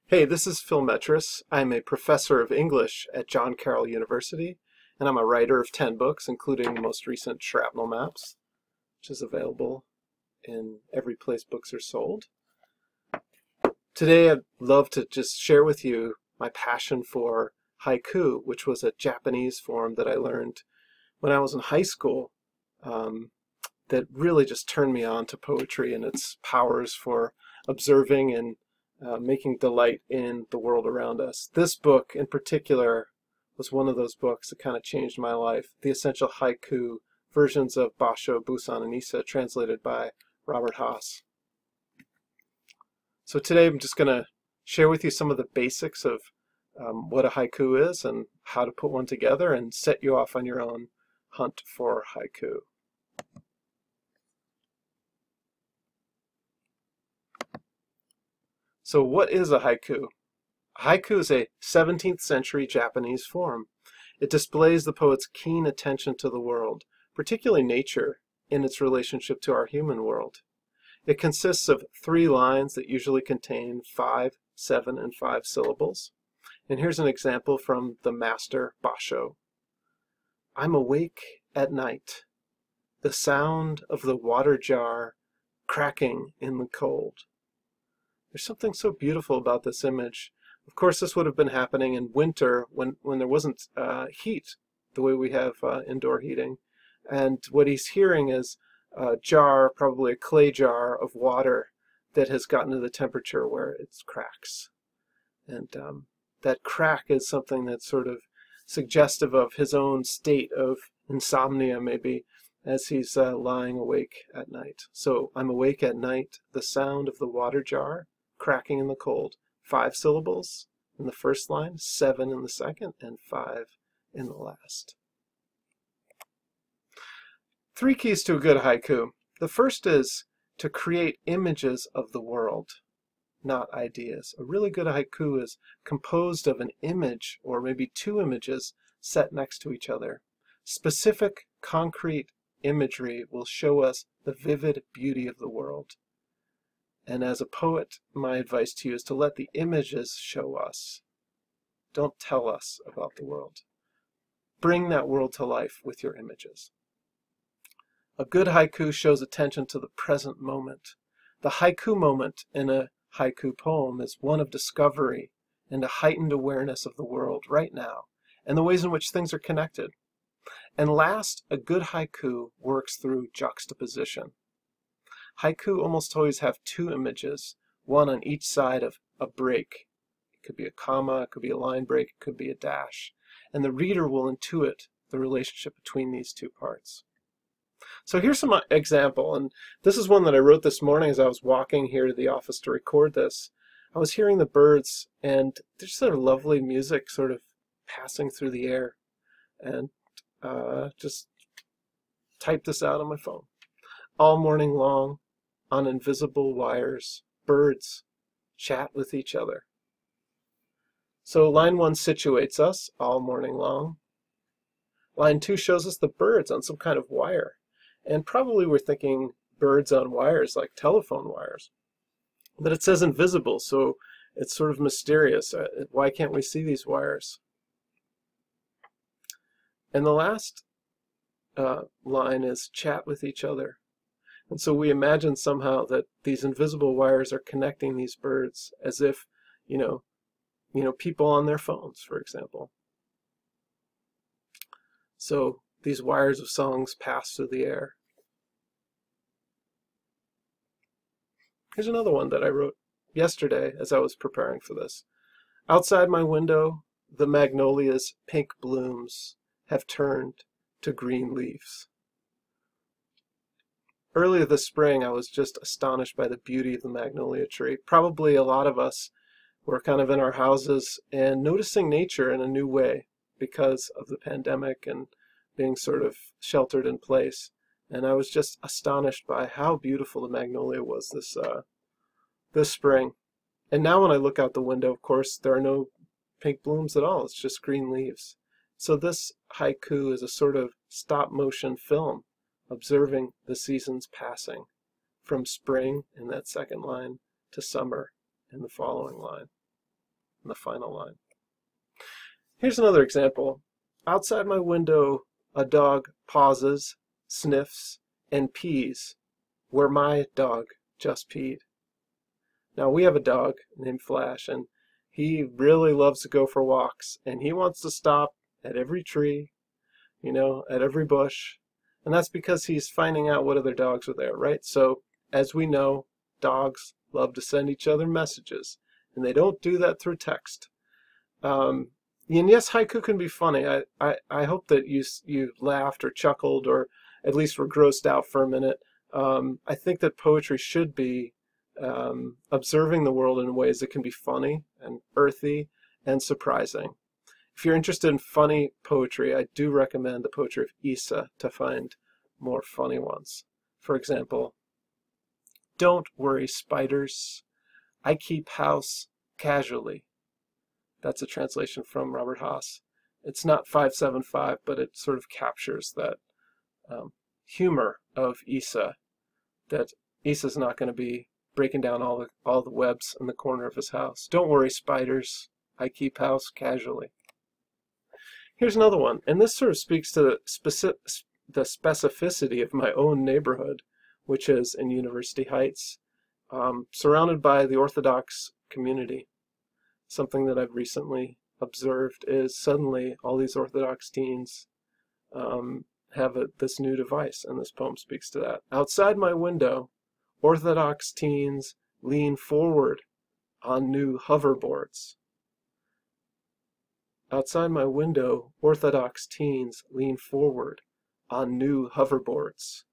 Hey, this is Phil Metris. I'm a professor of English at John Carroll University, and I'm a writer of 10 books, including the most recent Shrapnel Maps, which is available in every place books are sold. Today I'd love to just share with you my passion for haiku, which was a Japanese form that I learned when I was in high school, that really just turned me on to poetry and its powers for observing and making delight in the world around us. This book in particular was one of those books that kind of changed my life. The Essential Haiku, Versions of Basho, Busan, and Issa, translated by Robert Haas. So today I'm just going to share with you some of the basics of what a haiku is and how to put one together and set you off on your own hunt for haiku. So what is a haiku? A haiku is a 17th century Japanese form. It displays the poet's keen attention to the world, particularly nature, in its relationship to our human world. It consists of 3 lines that usually contain 5, 7, and 5 syllables. And here's an example from the master Basho. I'm awake at night, the sound of the water jar cracking in the cold. There's something so beautiful about this image. Of course, this would have been happening in winter when there wasn't heat the way we have indoor heating. And what he's hearing is a jar, probably a clay jar of water that has gotten to the temperature where it cracks. And that crack is something that's sort of suggestive of his own state of insomnia, maybe, as he's lying awake at night. So, I'm awake at night, the sound of the water jar cracking in the cold. 5 syllables in the first line, 7 in the second, and 5 in the last. 3 keys to a good haiku. The first is to create images of the world, not ideas. A really good haiku is composed of an image, or maybe 2 images, set next to each other. Specific, concrete imagery will show us the vivid beauty of the world. And as a poet, my advice to you is to let the images show us. Don't tell us about the world. Bring that world to life with your images. A good haiku shows attention to the present moment. The haiku moment in a haiku poem is one of discovery and a heightened awareness of the world right now and the ways in which things are connected. And last, a good haiku works through juxtaposition. Haiku almost always have 2 images, one on each side of a break. It could be a comma, it could be a line break, it could be a dash. And the reader will intuit the relationship between these 2 parts. So here's some example, and this is one that I wrote this morning as I was walking here to the office to record this. I was hearing the birds, and there's sort of lovely music sort of passing through the air, and just typed this out on my phone. All morning long, on invisible wires, birds chat with each other. So line 1 situates us, all morning long. Line 2 shows us the birds on some kind of wire. And probably we're thinking birds on wires like telephone wires. But it says invisible, so it's sort of mysterious. Why can't we see these wires? And the last line is chat with each other. And so we imagine somehow that these invisible wires are connecting these birds as if, you know, people on their phones, for example. So these wires of songs pass through the air. Here's another one that I wrote yesterday as I was preparing for this. Outside my window, the magnolias' pink blooms have turned to green leaves. Earlier this spring, I was just astonished by the beauty of the magnolia tree. Probably a lot of us were kind of in our houses and noticing nature in a new way because of the pandemic and being sort of sheltered in place. And I was just astonished by how beautiful the magnolia was this spring. And now when I look out the window, of course, there are no pink blooms at all. It's just green leaves. So this haiku is a sort of stop-motion film observing the seasons passing from spring in that second line to summer in the following line. in the final line. Here's another example. Outside my window, a dog pauses, sniffs, and pees where my dog just peed. Now, we have a dog named Flash, and he really loves to go for walks, and he wants to stop at every tree, at every bush, and that's because he's finding out what other dogs are there, right? So, as we know, dogs love to send each other messages, and they don't do that through text. And yes, haiku can be funny. I hope that you laughed or chuckled or at least were grossed out for a minute. I think that poetry should be observing the world in ways that can be funny and earthy and surprising. If you're interested in funny poetry, I do recommend the poetry of Isa to find more funny ones. For example, "Don't worry, spiders. I keep house casually." That's a translation from Robert Haas. It's not 575, but it sort of captures that humor of Isa, that Isa's not going to be breaking down all the webs in the corner of his house. "Don't worry, spiders. I keep house casually." Here's another one, and this sort of speaks to the specificity of my own neighborhood, which is in University Heights, surrounded by the Orthodox community. Something that I've recently observed is suddenly all these Orthodox teens have this new device, and this poem speaks to that. "Outside my window, Orthodox teens lean forward on new hoverboards." Outside my window, Orthodox teens lean forward on new hoverboards.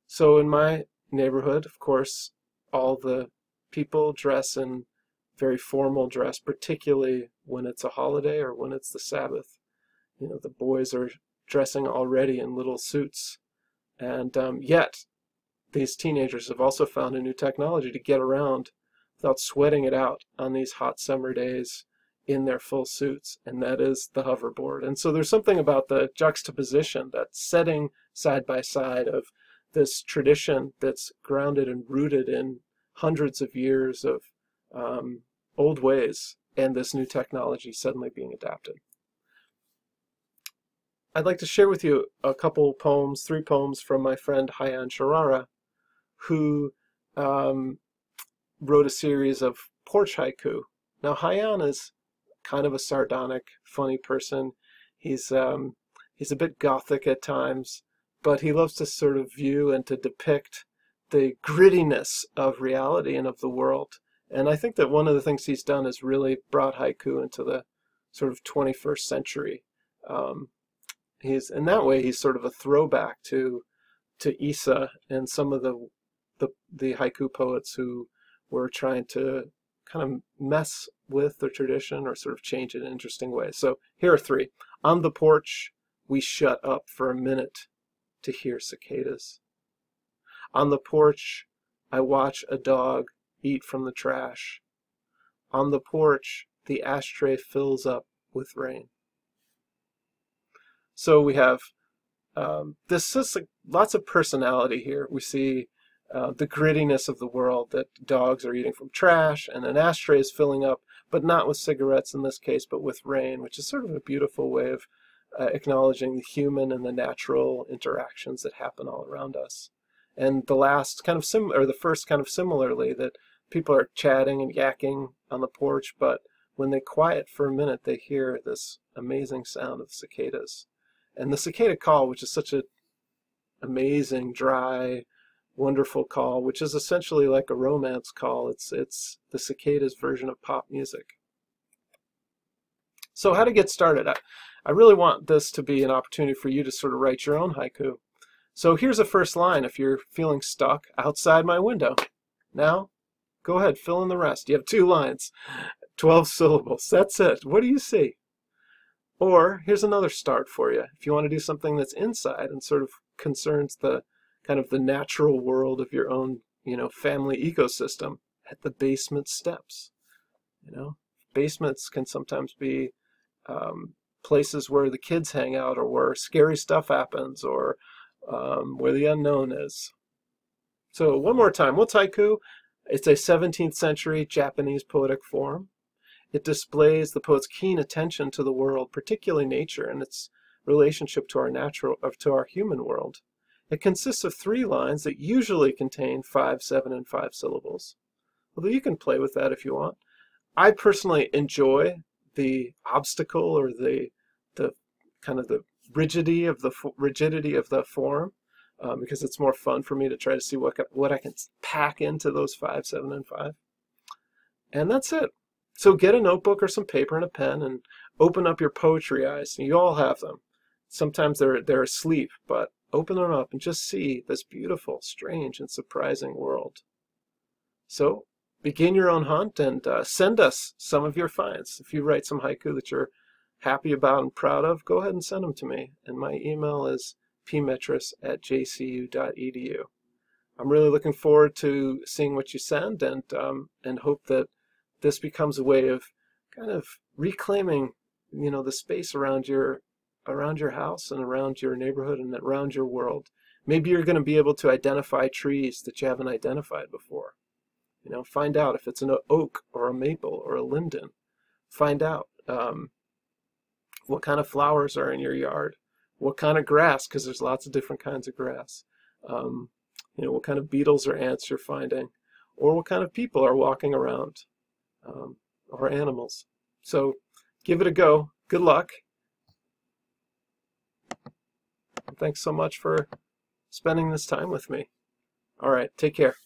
So in my neighborhood, of course, all the people dress in very formal dress, particularly when it's a holiday or when it's the Sabbath. The boys are dressing already in little suits. And yet, these teenagers have also found a new technology to get around without sweating it out on these hot summer days in their full suits, and that is the hoverboard. And so there's something about the juxtaposition, that setting side by side of this tradition that's grounded and rooted in hundreds of years of old ways, and this new technology suddenly being adapted. I'd like to share with you a couple poems, 3 poems from my friend Hayan Sharara, who wrote a series of porch haiku. Now, Hayan is kind of a sardonic, funny person. He's a bit gothic at times, but he loves to sort of view and to depict the grittiness of reality and of the world. And I think that one of the things he's done is really brought haiku into the sort of 21st century. In that way, he's sort of a throwback to Isa and some of the haiku poets who were trying to kind of mess with the tradition or sort of change it in interesting ways. So here are 3. "On the porch, we shut up for a minute to hear cicadas. On the porch, I watch a dog eat from the trash. On the porch, the ashtray fills up with rain." So we have this is lots of personality here. We see the grittiness of the world, that dogs are eating from trash and an ashtray is filling up, but not with cigarettes in this case, but with rain, which is sort of a beautiful way of acknowledging the human and the natural interactions that happen all around us. And the last kind of the first kind of similarly, that people are chatting and yakking on the porch, but when they quiet for a minute, they hear this amazing sound of cicadas. And the cicada call, which is such an amazing, dry, wonderful call, which is essentially like a romance call. It's the cicada's version of pop music. So how to get started? I really want this to be an opportunity for you to sort of write your own haiku. So here's a first line if you're feeling stuck. "Outside my window." Now, go ahead, fill in the rest. You have 2 lines, 12 syllables. That's it. What do you see? Or here's another start for you. If you want to do something that's inside and sort of concerns the kind of the natural world of your own, family ecosystem, "At the basement steps." Basements can sometimes be places where the kids hang out, or where scary stuff happens, or where the unknown is. So one more time, what's haiku? It's a 17th century Japanese poetic form. It displays the poet's keen attention to the world, particularly nature and its relationship to our human world. It consists of 3 lines that usually contain 5, 7, and 5 syllables. Although you can play with that if you want. I personally enjoy the obstacle, or the kind of the rigidity of the form, because it's more fun for me to try to see what I can pack into those 5, 7, and 5. And that's it. So get a notebook or some paper and a pen and open up your poetry eyes. You all have them. Sometimes they're asleep, but open them up and just see this beautiful, strange, and surprising world. So begin your own hunt, and send us some of your finds. If you write some haiku that you're happy about and proud of, go ahead and send them to me. And my email is pmetris@jcu.edu. I'm really looking forward to seeing what you send, and hope that this becomes a way of kind of reclaiming, the space around your house and around your neighborhood and around your world. Maybe you're going to be able to identify trees that you haven't identified before. Find out if it's an oak or a maple or a linden. Find out what kind of flowers are in your yard, what kind of grass, because there's lots of different kinds of grass. What kind of beetles or ants you're finding, or what kind of people are walking around, or animals. So give it a go. Good luck. Thanks so much for spending this time with me. All right, take care.